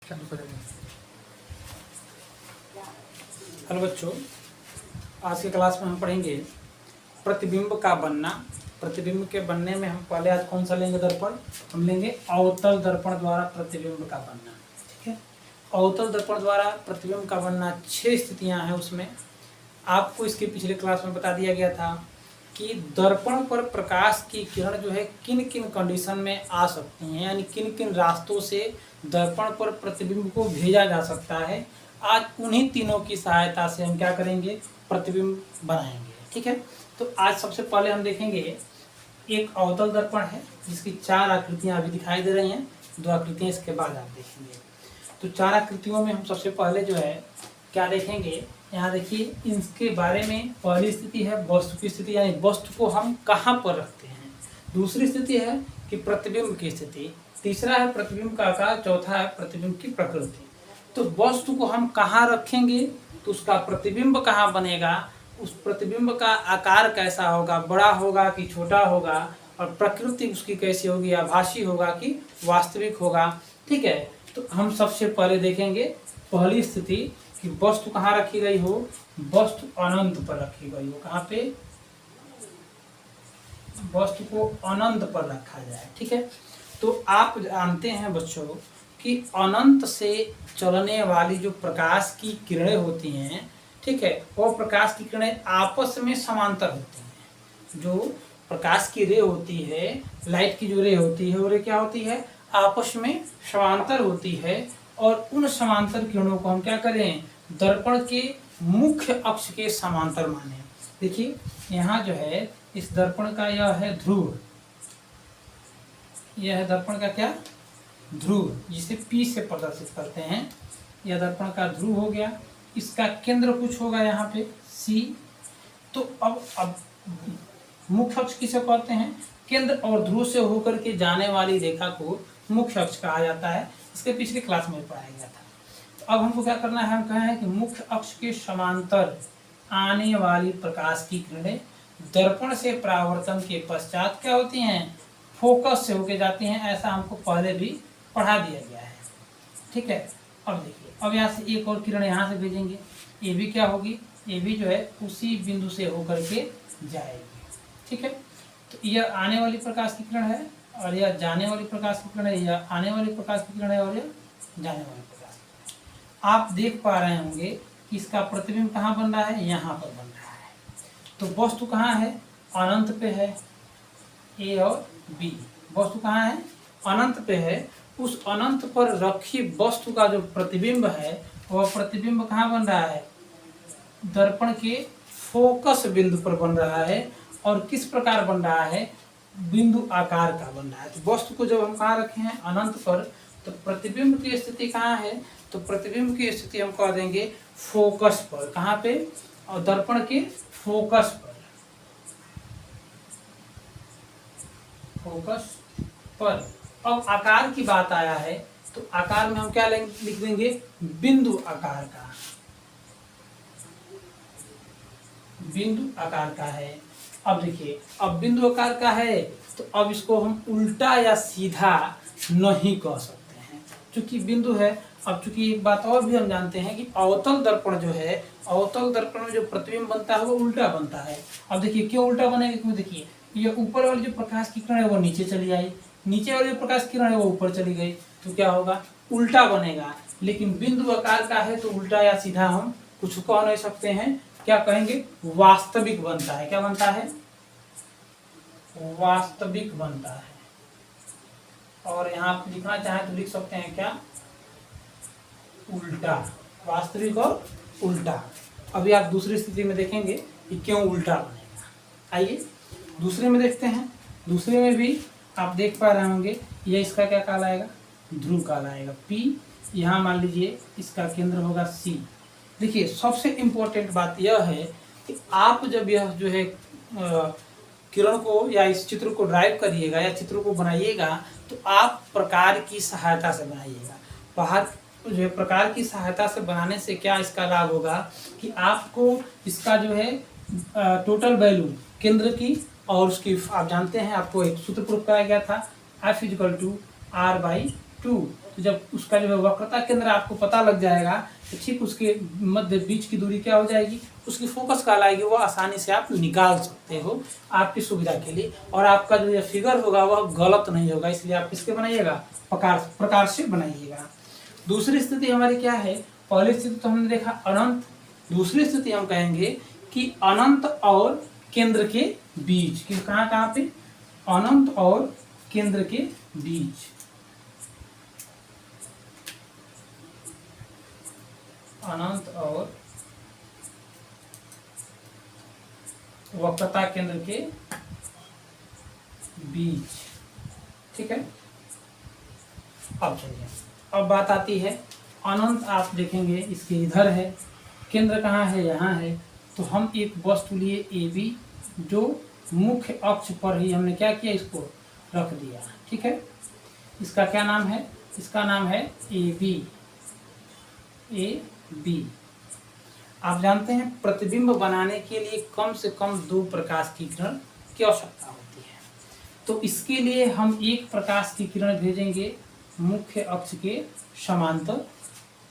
Hello बच्चों, आज के क्लास में हम पढ़ेंगे प्रतिबिंब का बनना। प्रतिबिंब के बनने में हम पहले आज कौन सा लेंगे दर्पण? हम लेंगे अवतल दर्पण द्वारा प्रतिबिंब का बनना। ठीक है, अवतल दर्पण द्वारा प्रतिबिंब का बनना 6 स्थितियां हैं। उसमें आपको इसके पिछले क्लास में बता दिया गया था कि दर्पण पर प्रकाश की किरण जो है किन किन कंडीशन में आ सकती हैं, यानी किन किन रास्तों से दर्पण पर प्रतिबिंब को भेजा जा सकता है। आज उन्हीं तीनों की सहायता से हम क्या करेंगे? प्रतिबिंब बनाएंगे। ठीक है, तो आज सबसे पहले हम देखेंगे एक अवतल दर्पण है जिसकी 4 आकृतियां अभी दिखाई दे रही हैं। 2 आकृतियां इसके बाद आप देखेंगे। तो 4 आकृतियों में हम सबसे पहले जो है क्या देखेंगे, यहाँ देखिए, इसके बारे में पहली स्थिति है वस्तु की स्थिति, यानी वस्तु को हम कहाँ पर रखते हैं। दूसरी स्थिति है कि प्रतिबिंब की स्थिति। तीसरा है प्रतिबिंब का आकार। चौथा है प्रतिबिंब की प्रकृति। तो वस्तु को हम कहाँ रखेंगे तो उसका प्रतिबिंब कहाँ बनेगा, उस प्रतिबिंब का आकार कैसा होगा, बड़ा होगा कि छोटा होगा, और प्रकृति उसकी कैसी होगी, आभासी होगा कि वास्तविक होगा। ठीक है, तो हम सबसे पहले देखेंगे पहली स्थिति कि वस्तु कहाँ रखी गई हो। वस्तु अनंत पर रखी गई हो। कहाँ पे? वस्तु को अनंत पर रखा जाए। ठीक है, तो आप जानते हैं बच्चों कि अनंत से चलने वाली जो प्रकाश की किरणें होती हैं, ठीक है, वो प्रकाश की किरणें आपस में समांतर होती हैं। जो प्रकाश की रे होती है, लाइट की जो रे होती है, वो रे क्या होती है? आपस में समांतर होती है। और उन समांतर किरणों को हम क्या करें? दर्पण के मुख्य अक्ष के समांतर माने। देखिए, यहाँ जो है इस दर्पण का यह है ध्रुव, यह है दर्पण का क्या? ध्रुव, जिसे P से प्रदर्शित करते हैं। यह दर्पण का ध्रुव हो गया। इसका केंद्र कुछ होगा यहाँ पे C। तो अब मुख्य अक्ष किसे कहते हैं? केंद्र और ध्रुव से होकर के जाने वाली रेखा को मुख्य अक्ष कहा जाता है। इसके पिछले क्लास में पढ़ाया गया था। तो अब हमको क्या करना है? हम कहे हैं कि मुख्य अक्ष के समांतर आने वाली प्रकाश की किरणें दर्पण से परावर्तन के पश्चात क्या होती हैं? फोकस से होके जाती हैं। ऐसा हमको पहले भी पढ़ा दिया गया है। ठीक है, अब देखिए, अब यहाँ से एक और किरण यहाँ से भेजेंगे। ये भी क्या होगी? ये भी जो है उसी बिंदु से होकर के जाएगी। ठीक है, तो यह आने वाली प्रकाश की किरण है और यह जाने वाली प्रकाश की किरण है। यह आने वाली प्रकाश की किरण है और यह जाने वाली प्रकाश की किरण। आप देख पा रहे होंगे कि इसका प्रतिबिंब कहाँ बन रहा है? यहाँ पर बन रहा है। तो वस्तु कहाँ है? अनंत पे है, ए और बी। वस्तु कहाँ है? अनंत पे है। उस अनंत पर रखी वस्तु का जो प्रतिबिंब है, वह प्रतिबिंब कहाँ बन रहा है? दर्पण के फोकस बिंदु पर बन रहा है। और किस प्रकार बन रहा है? बिंदु आकार का बन रहा है। तो वस्तु को जब हम कहाँ रखे हैं? अनंत पर, तो प्रतिबिंब की स्थिति कहाँ है? तो प्रतिबिंब की स्थिति हम कह देंगे फोकस पर। कहाँ पे? और दर्पण के फोकस पर, फोकस पर। अब आकार की बात आया है तो आकार में हम क्या लिख देंगे? बिंदु आकार का, बिंदु आकार का है। अब देखिए, अब बिंदु आकार का है तो अब इसको हम उल्टा या सीधा नहीं कह सकते हैं, क्योंकि बिंदु है। अब चूंकि एक बात और भी हम जानते हैं कि अवतल दर्पण जो है, अवतल दर्पण में जो प्रतिबिंब बनता है वो उल्टा बनता है। अब देखिए, क्यों उल्टा बनेगा? क्यों? देखिए, ये ऊपर वाली जो प्रकाश की किरण है वो नीचे चली आई, नीचे वाली जो प्रकाश की किरण है वो ऊपर चली गई, तो क्या होगा? उल्टा बनेगा। लेकिन बिंदु आकार का है तो उल्टा या सीधा हम कुछ कह नहीं सकते हैं। क्या कहेंगे? वास्तविक बनता है। क्या बनता है? वास्तविक बनता है। और यहाँ आप लिखना चाहें तो लिख सकते हैं क्या? उल्टा। वास्तविक और उल्टा। अभी आप दूसरी स्थिति में देखेंगे कि क्यों उल्टा बनेगा। आइए दूसरे में देखते हैं। दूसरे में भी आप देख पा रहे होंगे, ये इसका क्या कहलाएगा? ध्रुव कहलाएगा। P, यहाँ मान लीजिए इसका केंद्र होगा C। देखिए, सबसे इम्पोर्टेंट बात यह है कि आप जब यह जो है किरण को या इस चित्र को ड्राइव करिएगा या चित्र को बनाइएगा तो आप प्रकार की सहायता से बनाइएगा। बाहर जो है प्रकार की सहायता से बनाने से क्या इसका लाभ होगा कि आपको इसका जो है टोटल वैल्यू केंद्र की और उसकी, आप जानते हैं, आपको एक सूत्र प्रूफ कराया गया था, F = R/2। तो जब उसका जो है वक्रता केंद्र आपको पता लग जाएगा तो ठीक उसके मध्य बीच की दूरी क्या हो जाएगी, उसकी फोकस कहलाएगी, वो आसानी से आप निकाल सकते हो आपकी सुविधा के लिए। और आपका जो ये फिगर होगा वह गलत नहीं होगा, इसलिए आप किसके बनाइएगा, प्रकार से बनाइएगा। दूसरी स्थिति हमारी क्या है, पहली स्थिति तो हमने देखा अनंत, दूसरी स्थिति हम कहेंगे कि अनंत और केंद्र के बीच, कि कहाँ पे, अनंत और केंद्र के बीच, अनंत और वक्रता केंद्र के बीच। ठीक है, अब चलिए, अब बात आती है अनंत। आप देखेंगे इसके इधर है, केंद्र कहाँ है, यहाँ है। तो हम एक वस्तु लिए ए बी, जो मुख्य अक्ष पर ही हमने क्या किया, इसको रख दिया। ठीक है, इसका क्या नाम है, इसका नाम है ए बी। ए बी, आप जानते हैं प्रतिबिंब बनाने के लिए कम से कम 2 प्रकाश की किरण की आवश्यकता होती है। तो इसके लिए हम एक प्रकाश की किरण भेजेंगे मुख्य अक्ष के समांतर,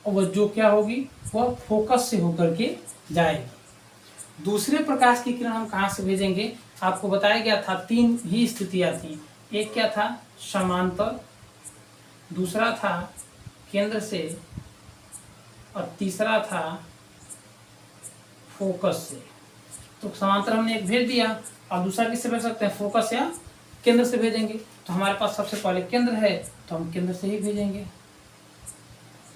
और वह जो क्या होगी, वह फोकस से होकर के जाएगी। दूसरे प्रकाश की किरण हम कहाँ से भेजेंगे, आपको बताया गया था 3 ही स्थितियाँ थी। एक क्या था, समांतर, दूसरा था केंद्र से, और तीसरा था फोकस से। तो समांतर हमने एक भेज दिया, और दूसरा किससे भेज सकते हैं, फोकस या केंद्र से भेजेंगे। तो हमारे पास सबसे पहले केंद्र है, तो हम केंद्र से ही भेजेंगे।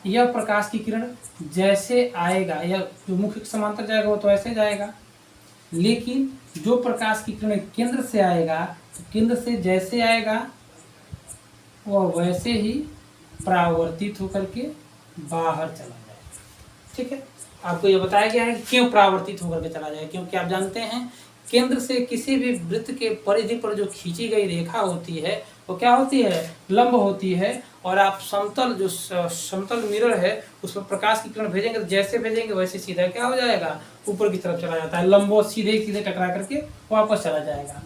यह प्रकाश की किरण जैसे आएगा, यह जो मुख्य समांतर जाएगा वो तो ऐसे जाएगा, लेकिन जो प्रकाश की किरण केंद्र से आएगा, तो केंद्र से जैसे आएगा वह वैसे ही परावर्तित होकर के बाहर चला जाएगा। ठीक है, आपको यह बताया गया है कि क्यों परावर्तित होकर के चला जाएगा, क्योंकि आप जानते हैं केंद्र से किसी भी वृत्त के परिधि पर जो खींची गई रेखा होती है वो क्या होती है, लंब होती है। और आप समतल, जो समतल मिरर है उस पर प्रकाश की किरण भेजेंगे, तो जैसे भेजेंगे वैसे सीधा क्या हो जाएगा, ऊपर की तरफ चला जाता है, लंबो सीधे सीधे टकरा करके वापस चला जाएगा।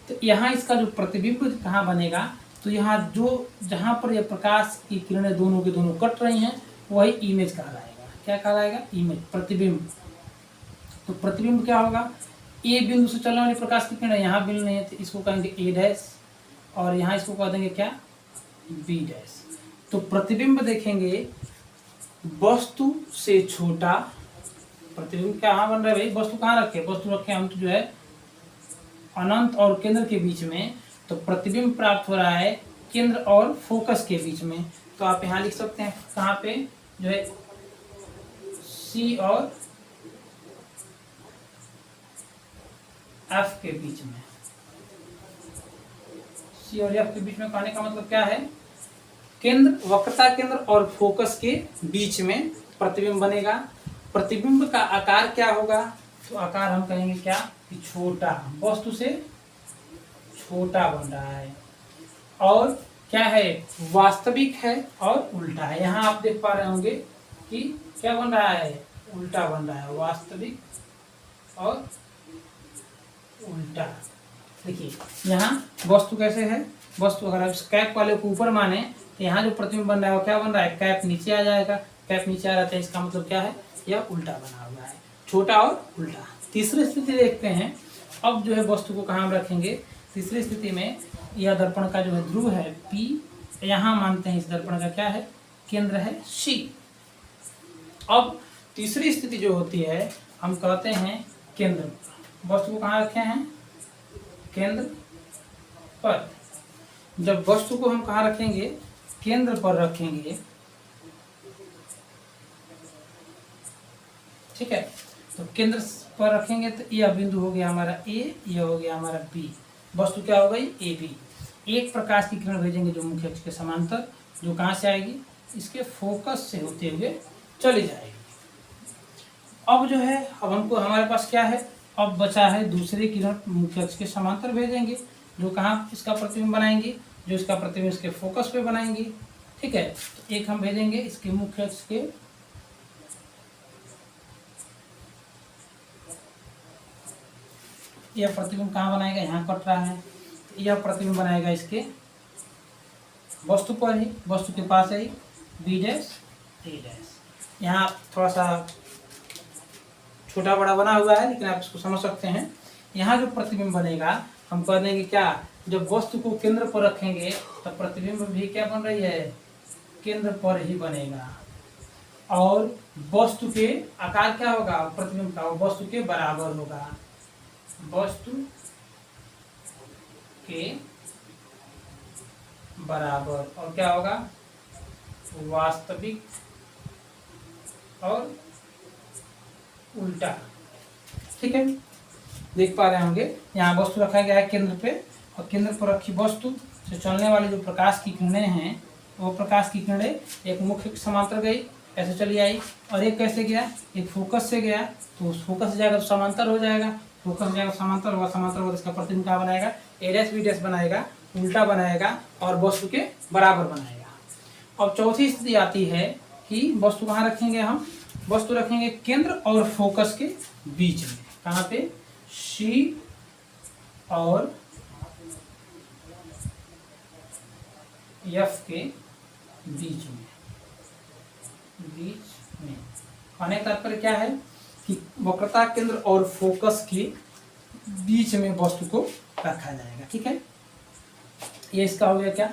तो यहाँ इसका जो प्रतिबिंब कहाँ बनेगा, तो यहाँ जो जहाँ पर यह प्रकाश की किरणें दोनों के दोनों कट रही हैं वही इमेज कहलाएगा। क्या कहलाएगा, इमेज, प्रतिबिंब। तो प्रतिबिंब क्या होगा, ए बिंदु से चलने वाली प्रकाश की किरण यहाँ बिंदु नहीं है, तो इसको कहेंगे ए डैश, और यहाँ इसको कह देंगे क्या, बी डैश। तो प्रतिबिंब देखेंगे वस्तु से छोटा, प्रतिबिंब कहाँ बन रहा है भाई, वस्तु कहाँ रखे, वस्तु रखे हम तो जो है अनंत और केंद्र के बीच में। तो प्रतिबिंब प्राप्त हो रहा है केंद्र और फोकस के बीच में। तो आप यहाँ लिख सकते हैं कहाँ पे, जो है सी और एफ के बीच में। सी और एफ के बीच में कहने का मतलब क्या है, केंद्र, वक्रता केंद्र और फोकस के बीच में प्रतिबिंब बनेगा। प्रतिबिंब का आकार क्या होगा, तो आकार हम कहेंगे क्या, कि छोटा, वस्तु से छोटा बन रहा है। और क्या है, वास्तविक है और उल्टा है। यहाँ आप देख पा रहे होंगे कि क्या बन रहा है, उल्टा बन रहा है, वास्तविक और उल्टा। देखिए यहाँ वस्तु कैसे है, वस्तु अगर आप कैप वाले को ऊपर माने तो यहाँ जो प्रतिबिंब बन रहा है वो क्या बन रहा है, कैप नीचे आ जाएगा। कैप नीचे आ जाता है, इसका मतलब क्या है, यह उल्टा बना हुआ है, छोटा और उल्टा। तीसरी स्थिति देखते हैं, अब जो है वस्तु को कहाँ रखेंगे, तीसरी स्थिति में यह दर्पण का जो है ध्रुव है P, यहाँ मानते हैं इस दर्पण का क्या है, केंद्र है C। अब तीसरी स्थिति जो होती है हम कहते हैं केंद्र, वस्तु को कहाँ रखे हैं, केंद्र पर। जब वस्तु को हम कहाँ रखेंगे, केंद्र पर रखेंगे, ठीक है। तो केंद्र पर रखेंगे तो यह बिंदु हो गया हमारा A, यह हो गया हमारा B। वस्तु क्या हो गई, AB। एक प्रकाश की किरण भेजेंगे जो मुख्य अक्ष के समांतर, जो कहाँ से आएगी, इसके फोकस से होते हुए चली जाएगी। अब जो है, अब हमको हमारे पास क्या है, अब बचा है दूसरी किरण मुख्य अक्ष के समांतर भेजेंगे, जो कहाँ इसका प्रतिबिंब बनाएंगे, जो इसका प्रतिबिंब इसके फोकस पे बनाएंगे। ठीक है, तो एक हम भेजेंगे इसके मुख्य अक्ष के यह प्रतिबिंब कहाँ बनाएगा, यहाँ कट रहा है, तो यह प्रतिबिंब बनाएगा इसके वस्तु पर ही, वस्तु के पास ही, बी डैश ए डैश। यहाँ थोड़ा सा छोटा बड़ा बना हुआ है लेकिन आप इसको समझ सकते हैं। यहाँ जो प्रतिबिंब बनेगा हम कह देंगे क्या, जब वस्तु को केंद्र पर रखेंगे तो प्रतिबिंब भी क्या बन रही है, केंद्र पर ही बनेगा। और वस्तु के आकार क्या होगा प्रतिबिंब का, वस्तु के बराबर होगा, वस्तु के बराबर। और क्या होगा, वास्तविक और उल्टा। ठीक है, देख पा रहे होंगे यहाँ वस्तु रखा गया है केंद्र पे, और केंद्र पर रखी वस्तु से चलने वाली जो प्रकाश की किरणें हैं, वो प्रकाश की किरणें एक मुख्य के समांतर गई, ऐसे चली आई, और एक कैसे गया, एक फोकस से गया, तो उस फोकस से जाएगा तो समांतर हो जाएगा, फोकस से जाएगा समांतर होगा, समांतर होगा इसका प्रतिबिंब क्या बनाएगा, ए डैश बी डैश बनाएगा, उल्टा बनाएगा और वस्तु के बराबर बनाएगा। अब चौथी स्थिति आती है कि वस्तु कहाँ रखेंगे हम, वस्तु रखेंगे केंद्र और फोकस के बीच में। कहाँ पे, सी और एफ के बीच में, कहने का तात्पर्य क्या है कि वक्रता केंद्र और फोकस के बीच में वस्तु को रखा जाएगा। ठीक है, ये इसका हो गया क्या,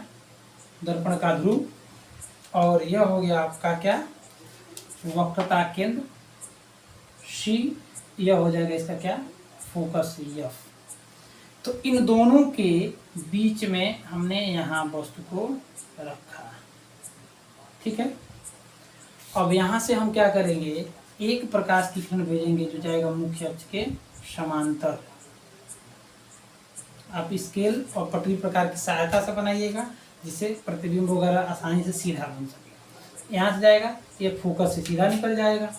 दर्पण का ध्रुव, और यह हो गया आपका क्या, वक्रता केंद्र सी, यह हो जाएगा इसका क्या, फोकस एफ। तो इन दोनों के बीच में हमने यहाँ वस्तु को रखा। ठीक है, अब यहाँ से हम क्या करेंगे, एक प्रकाश की किरण भेजेंगे जो जाएगा मुख्य अक्ष के समांतर। आप स्केल और पटरी प्रकार की सहायता से बनाइएगा जिससे प्रतिबिंब वगैरह आसानी से सीधा बन सके। यहाँ से जाएगा, ये फोकस से सीधा निकल जाएगा।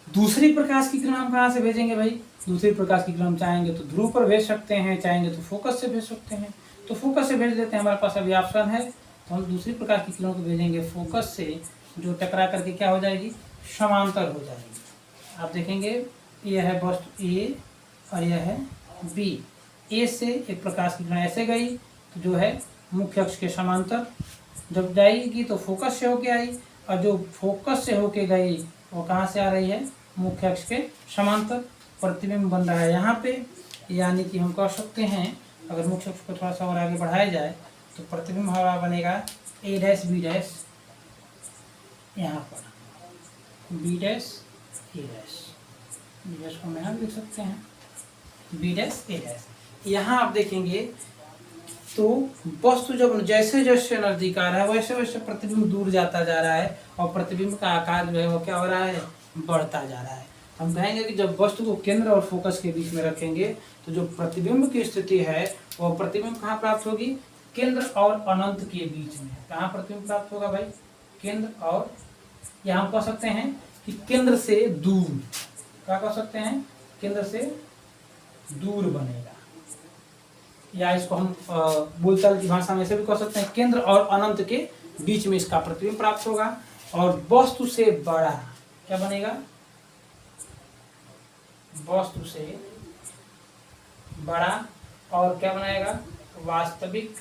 दूसरी प्रकाश की किरण हम कहाँ से भेजेंगे भाई, दूसरी प्रकाश की किरण हम चाहेंगे तो ध्रुव पर भेज सकते हैं, चाहेंगे तो फोकस से भेज सकते हैं। तो फोकस से भेज देते हैं, हमारे पास अभी ऑप्शन है, तो हम दूसरी प्रकाश की किरणों को भेजेंगे फोकस से, जो टकरा करके क्या हो जाएगी, समांतर हो जाएगी। आप देखेंगे यह है वस्तु ए और यह है बी। ए से एक प्रकाश की किरण ऐसे गई तो जो है मुख्य अक्ष के समांतर, जब जाएगी तो फोकस से होके आई, और जो फोकस से होके गई वो कहाँ से आ रही है, मुख्य अक्ष के समांतर। प्रतिबिंब बन रहा है यहाँ पे, यानी कि हम कह सकते हैं अगर मुख्य अक्ष को थोड़ा सा और आगे बढ़ाया जाए तो प्रतिबिंब हमारा बनेगा ए डैश बी डैश, यहाँ पर बी डैश ए डैश, बी डैश को हम यहाँ लिख सकते हैं, बी डैश ए डैश। यहाँ आप देखेंगे तो वस्तु जब जैसे जैसे नजदीक आ रहा है वैसे वैसे प्रतिबिंब दूर जाता जा रहा है, और प्रतिबिंब का आकार जो है वो क्या हो रहा है, बढ़ता जा रहा है। हम कहेंगे कि जब वस्तु को केंद्र और फोकस के बीच में रखेंगे तो जो प्रतिबिंब की स्थिति है वह प्रतिबिंब कहाँ प्राप्त होगी, केंद्र और अनंत के बीच में। कहाँ प्रतिबिंब प्राप्त होगा भाई, केंद्र और, या हम कह सकते हैं कि केंद्र से दूर, क्या कह सकते हैं, केंद्र से दूर बनेगा, या इसको हम बोलचाल की भाषा में ऐसे भी कह सकते हैं, केंद्र और अनंत के बीच में इसका प्रतिबिंब प्राप्त होगा। और वस्तु से बड़ा क्या बनेगा, वस्तु से बड़ा, और क्या बनाएगा, वास्तविक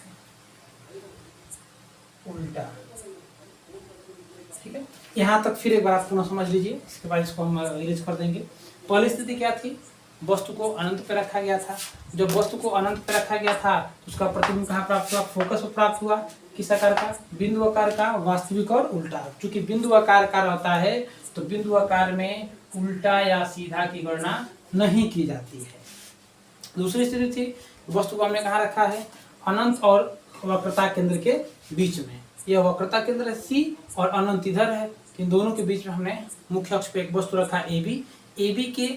उल्टा। ठीक है, यहाँ तक फिर एक बार आप पुनः समझ लीजिए, इसके बाद इसको हम इरेज कर देंगे। पहली स्थिति क्या थी, वस्तु को अनंत पे रखा गया था। जब वस्तु को अनंत पे रखा गया था तो उसका प्रतिबिंब कहाँ प्राप्त हुआ, फोकस पर प्राप्त हुआ। किस आकार का, बिंदु आकार का, वास्तविक और उल्टा। चूंकि बिंदु आकार का रहता है तो बिंदु आकार में उल्टा या सीधा की गणना नहीं की जाती है। दूसरी स्थिति थी, वस्तु को हमने कहाँ रखा है, अनंत और वक्रता केंद्र के बीच में। यह वक्रता केंद्र है सी और अनंत इधर है, इन दोनों के बीच में हमने मुख्य अक्ष पे एक वस्तु रखा ए बी। ए बी के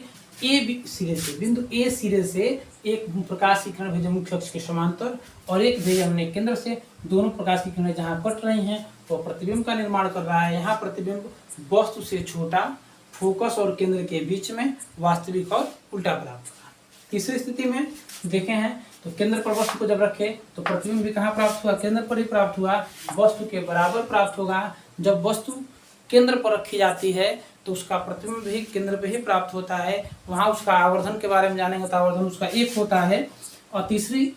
ए बी सिरे से, बिंदु ए सिरे से एक प्रकाश की किरण भेजे मुख्य अक्ष के समांतर, और एक भेजे हमने केंद्र से। दोनों प्रकाश की किरणें जहाँ कट रही हैं वो प्रतिबिंब का निर्माण कर रहा है। यहाँ प्रतिबिंब वस्तु से छोटा, फोकस और केंद्र के बीच में, वास्तविक और उल्टा प्राप्त हुआ। तीसरी स्थिति में देखे हैं तो केंद्र पर वस्तु को जब रखे तो प्रतिबिंब भी कहाँ प्राप्त हुआ, केंद्र पर ही प्राप्त हुआ, वस्तु के बराबर प्राप्त होगा। जब वस्तु केंद्र पर रखी जाती है तो उसका प्रतिबिंब भी केंद्र पे ही प्राप्त होता है। वहाँ उसका आवर्धन के बारे में जानेंगे तो आवर्धन उसका 1 होता है। और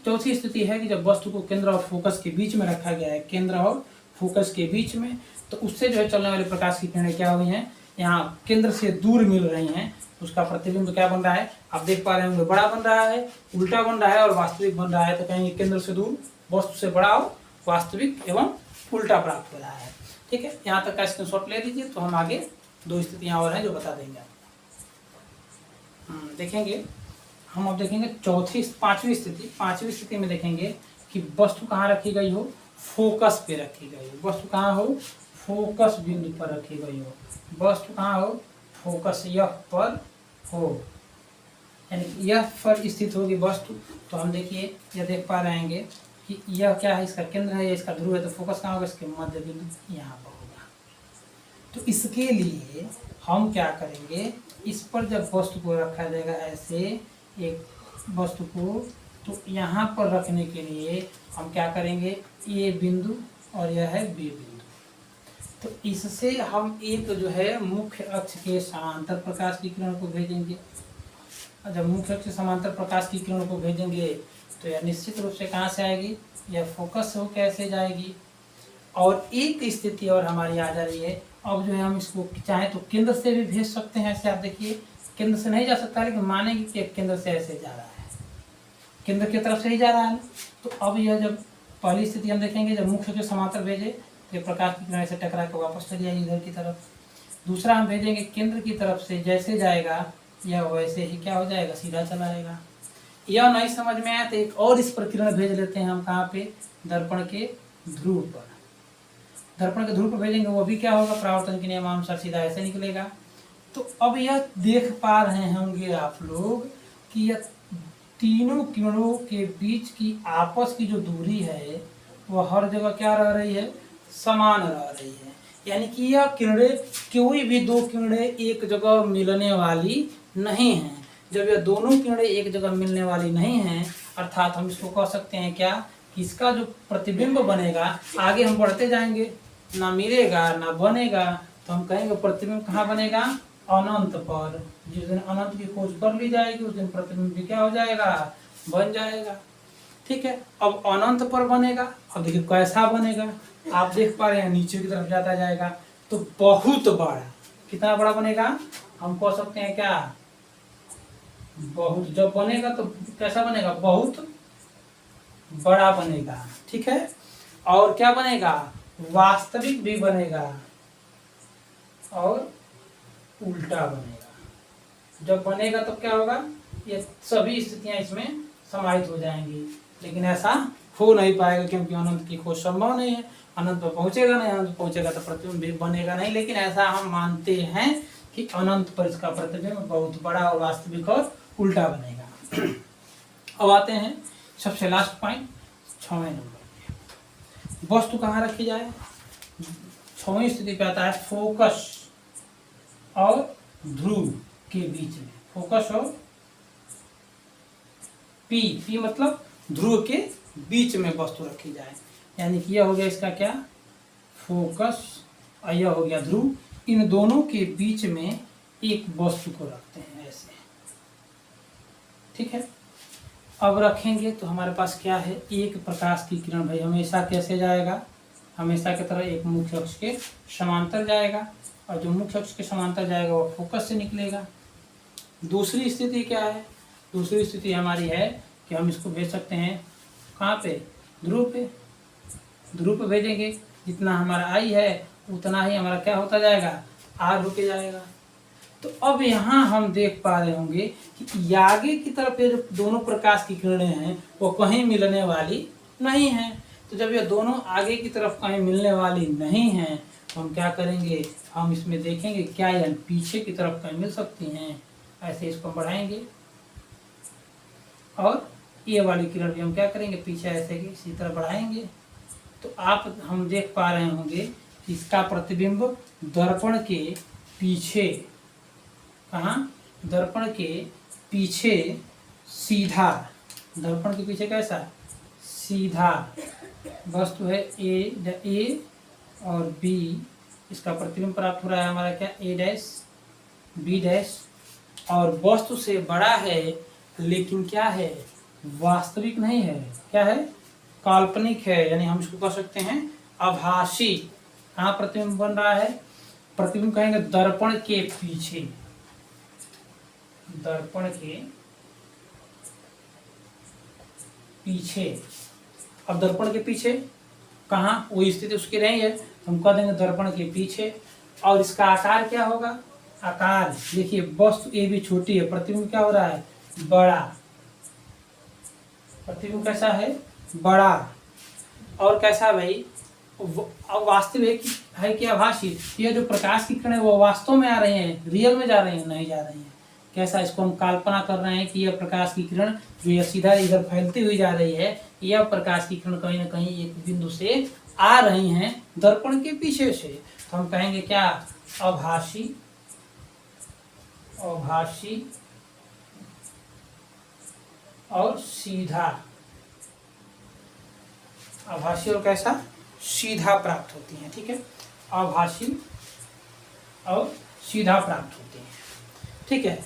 चौथी स्थिति है कि जब वस्तु को केंद्र और फोकस के बीच में रखा गया है, केंद्र और फोकस के बीच में, तो उससे जो है चलने वाले प्रकाश की किरणें क्या हुई हैं, यहाँ केंद्र से दूर मिल रही हैं, उसका प्रतिबिंब क्या बन रहा है, आप देख पा रहे होंगे बड़ा बन रहा है, उल्टा बन रहा है और वास्तविक बन रहा है। तो कहेंगे केंद्र से दूर वस्तु से बड़ा और वास्तविक एवं उल्टा प्राप्त हो रहा है। ठीक है, यहाँ तक का स्क्रीनशॉट ले लीजिए। तो हम आगे दो स्थितियाँ और हैं जो बता देंगे आपको। देखेंगे हम, अब देखेंगे पांचवी स्थिति में देखेंगे कि वस्तु कहाँ रखी गई हो, फोकस पे रखी गई हो। वस्तु कहाँ हो, फोकस बिंदु पर रखी गई हो। वस्तु कहाँ हो, फोकस यह पर हो, यानी यह पर स्थित होगी वस्तु। तो हम देखिए यह देख पा रहे हैं कि यह क्या है, इसका केंद्र है, इसका ध्रुव है। तो फोकस कहाँ होगा, इसके मध्य बिंदु यहाँ पर होगा। तो इसके लिए हम क्या करेंगे, इस पर जब वस्तु को रखा जाएगा ऐसे एक वस्तु को, तो यहाँ पर रखने के लिए हम क्या करेंगे, ए बिंदु और यह है बी बिंदु। तो इससे हम एक जो है मुख्य अक्ष के समांतर प्रकाश की किरण को भेजेंगे। जब मुख्य अक्ष के समांतर प्रकाश की किरण को भेजेंगे तो यह निश्चित रूप से कहाँ से आएगी, यह फोकस हो कैसे जाएगी। और एक स्थिति और हमारी आ जा रही है, अब जो है हम इसको चाहें तो केंद्र से भी भेज सकते हैं। ऐसे आप देखिए केंद्र से नहीं जा सकता, लेकिन मानेंगे कि केंद्र से ऐसे जा रहा है, केंद्र की तरफ से ही जा रहा है। तो अब यह जब पहली स्थिति हम देखेंगे, जब मुख्य के समांतर भेजे तो ये प्रकाश की किरण से टकरा के वापस चली जाएगी इधर की तरफ। दूसरा हम भेजेंगे केंद्र की तरफ से, जैसे जाएगा यह वैसे ही क्या हो जाएगा, सीधा चला आएगा। यह नहीं समझ में आया तो एक और इस पर किरण भेज लेते हैं हम, कहाँ पे, दर्पण के ध्रुव पर। दर्पण के ध्रुव पर भेजेंगे, वो भी क्या होगा, परावर्तन के नियमानुसार सीधा ऐसे निकलेगा। तो अब यह देख पा रहे होंगे आप लोग कि यह तीनों किरणों के बीच की आपस की जो दूरी है वह हर जगह क्या रह रही है, समान रह रही है। यानी कि यह किरणें, कोई भी दो किरणें एक जगह मिलने वाली नहीं हैं। जब यह दोनों किरणें एक जगह मिलने वाली नहीं हैं, अर्थात हम इसको कह सकते हैं क्या, कि इसका जो प्रतिबिंब बनेगा, आगे हम बढ़ते जाएंगे, ना मिलेगा ना बनेगा, तो हम कहेंगे प्रतिबिंब कहाँ बनेगा, अनंत पर। जिस दिन अनंत की खोज कर ली जाएगी उस दिन प्रतिबिंब भी क्या हो जाएगा, बन जाएगा। ठीक है, अब अनंत पर बनेगा। अब देखिए कैसा बनेगा, आप देख पा रहे हैं नीचे की तरफ जाता जाएगा, तो बहुत बड़ा। कितना बड़ा बनेगा, हम कह सकते हैं क्या, बहुत। जब बनेगा तो कैसा बनेगा, बहुत बड़ा बनेगा। ठीक है, और क्या बनेगा, वास्तविक भी बनेगा और उल्टा बनेगा। जब बनेगा तो क्या होगा, ये सभी स्थितियां इसमें समाहित हो जाएंगी। लेकिन ऐसा हो नहीं पाएगा क्योंकि अनंत की खोज संभव नहीं है। अनंत पर पहुंचेगा नहीं, अनंत पहुंचेगा तो प्रतिबिंब भी बनेगा नहीं। लेकिन ऐसा हम मानते हैं कि अनंत पर इसका प्रतिबिंब बहुत बड़ा और वास्तविक और उल्टा बनेगा। अब आते हैं सबसे लास्ट पॉइंट, 6वें नंबर। वस्तु कहाँ रखी जाए, 6वीं स्थिति पे आता है फोकस और ध्रुव के बीच में। फोकस और पी मतलब ध्रुव के बीच में वस्तु रखी जाए। यानी कि यह हो गया इसका क्या, फोकस, और यह हो गया ध्रुव। इन दोनों के बीच में एक वस्तु को रखते हैं ऐसे। ठीक है, अब रखेंगे तो हमारे पास क्या है, एक प्रकाश की किरण भाई हमेशा कैसे जाएगा, हमेशा की तरह एक मुख्य अक्ष के समांतर जाएगा, और जो मुख्य अक्ष के समांतर जाएगा वो फोकस से निकलेगा। दूसरी स्थिति क्या है, दूसरी स्थिति हमारी है कि हम इसको भेज सकते हैं कहाँ पे, ध्रुव पे। ध्रुव पे भेजेंगे, जितना हमारा आई है उतना ही हमारा क्या होता जाएगा, आर होके जाएगा। तो अब यहाँ हम देख पा रहे होंगे कि आगे की तरफ ये जो दोनों प्रकाश की किरणें हैं वो कहीं मिलने वाली नहीं हैं। तो जब ये दोनों आगे की तरफ कहीं मिलने वाली नहीं हैं तो हम क्या करेंगे, हम इसमें देखेंगे क्या ये पीछे की तरफ कहीं मिल सकती हैं। ऐसे इसको बढ़ाएंगे और ये वाली किरण भी हम क्या करेंगे, पीछे ऐसे की इसी तरह बढ़ाएंगे। तो आप हम देख पा रहे होंगे कि इसका प्रतिबिंब दर्पण के पीछे, कहाँ, दर्पण के पीछे सीधा, दर्पण के पीछे कैसा, सीधा वस्तु है ए और बी। इसका प्रतिबिंब प्राप्त हो रहा है हमारा क्या, ए डैश बी डैश, और वस्तु से बड़ा है लेकिन क्या है, वास्तविक नहीं है, क्या है, काल्पनिक है। यानी हम इसको कह सकते हैं आभासी। कहाँ प्रतिबिंब बन रहा है? प्रतिबिंब कहेंगे दर्पण के पीछे, दर्पण के पीछे। अब दर्पण के पीछे कहाँ, वो स्थिति उसकी नहीं है, हम कह देंगे दर्पण के पीछे। और इसका आकार क्या होगा? आकार देखिए, वस्तु ए भी छोटी है, प्रतिबिंब क्या हो रहा है? बड़ा। प्रतिबिंब कैसा है? बड़ा। और कैसा भाई? अब वास्तविक है कि आभासी? ये जो प्रकाश की किरण है वो वास्तव में आ रहे हैं, रियल में जा रहे हैं? नहीं जा रहे हैं। कैसा? इसको हम कल्पना कर रहे हैं कि यह प्रकाश की किरण जो यह सीधा इधर फैलती हुई जा रही है, यह प्रकाश की किरण कहीं ना कहीं एक बिंदु से आ रही हैं दर्पण के पीछे से। तो हम कहेंगे क्या? आभासी, आभासी और सीधा। आभासी और कैसा? सीधा प्राप्त होती हैं। ठीक है, आभासी और सीधा प्राप्त होती हैं। ठीक है,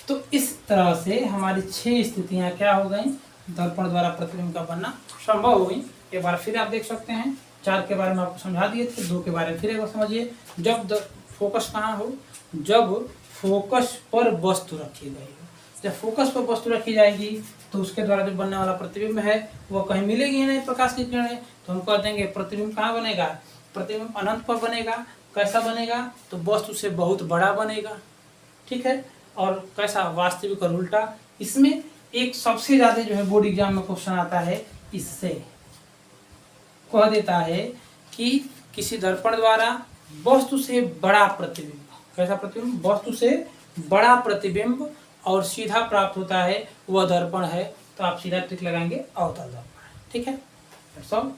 तो इस तरह से हमारी 6 स्थितियां क्या हो गई? दर्पण द्वारा प्रतिबिंब का बनना संभव हो गई। एक बार फिर आप देख सकते हैं, 4 के बारे में आपको समझा दिए थे, 2 के बारे में फिर एक बार समझिए। जब फोकस कहाँ हो? जब फोकस पर वस्तु रखी गई हो। जब फोकस पर वस्तु रखी जाएगी तो उसके द्वारा जो बनने वाला प्रतिबिंब है वो कहीं मिलेगी ही नहीं, प्रकाश की किरण है। तो हम कह देंगे प्रतिबिंब कहाँ बनेगा? प्रतिबिंब अनंत पर बनेगा। कैसा बनेगा? तो वस्तु से बहुत बड़ा बनेगा। ठीक है, और कैसा? वास्तविक और उल्टा। इसमें एक सबसे ज्यादा जो है बोर्ड एग्जाम में क्वेश्चन आता है, इससे कह देता है कि किसी दर्पण द्वारा वस्तु से बड़ा प्रतिबिंब। कैसा प्रतिबिंब? वस्तु से बड़ा प्रतिबिंब और सीधा प्राप्त होता है, वह दर्पण है। तो आप सीधा टिक लगाएंगे अवतल दर्पण। ठीक है, सब